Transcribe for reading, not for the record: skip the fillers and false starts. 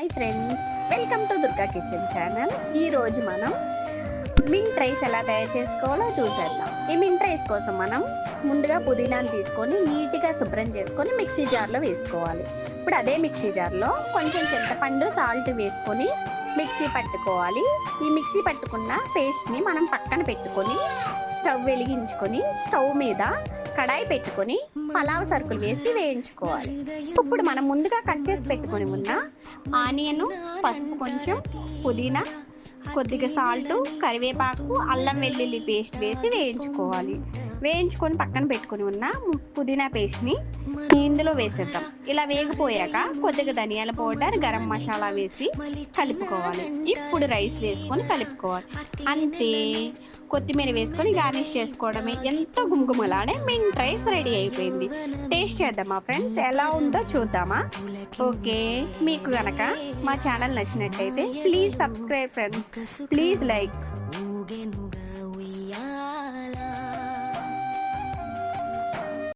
Hi friends, welcome to Durga kitchen channel. ఈరోజు మనం mint rice ఎలా తయారు చేసుకోవాలో చూసేద్దాం. ఈ మింట్ రైస్ కోసం మనం ముందుగా పుదీనాను తీసుకొని నీట్గా శుభ్రం చేసుకొని మిక్సీ జార్లో వేసుకోవాలి. ఇప్పుడు అదే మిక్సీ జార్లో కొంచెం చింతపండు, సాల్ట్ వేసుకొని మిక్సీ పట్టుకోవాలి. ఈ మిక్సీ పట్టుకున్న పేస్ట్ని మనం పక్కన పెట్టుకొని స్టవ్ వెలిగించుకొని స్టవ్ మీద కడాయి పెట్టుకొని పలావ్ సరుకులు వేసి వేయించుకోవాలి. ఇప్పుడు మనం ముందుగా కట్ చేసి పెట్టుకొని ఉన్న ఆనియన్, పసుపు, కొంచెం పుదీనా, కొద్దిగా సాల్ట్, కరివేపాకు, అల్లం వెల్లుల్లి పేస్ట్ వేసి వేయించుకోవాలి. వేయించుకొని పక్కన పెట్టుకొని ఉన్న పుదీనా పేస్ట్ని ఇందులో వేసేద్దాం. ఇలా వేగిపోయాక కొద్దిగా ధనియాల పౌడర్, గరం మసాలా వేసి కలుపుకోవాలి. ఇప్పుడు రైస్ వేసుకొని కలుపుకోవాలి. అంతే, కొత్తిమీర వేసుకొని గార్నిష్ చేసుకోవడమే. ఎంతో గుమగుమలాడే మింట్ రైస్ రెడీ అయిపోయింది. టేస్ట్ చేద్దామా ఫ్రెండ్స్? ఎలా ఉందో చూద్దామా? ఓకే, మీకు గనక మా ఛానల్ నచ్చినట్టయితే please subscribe friends, please like.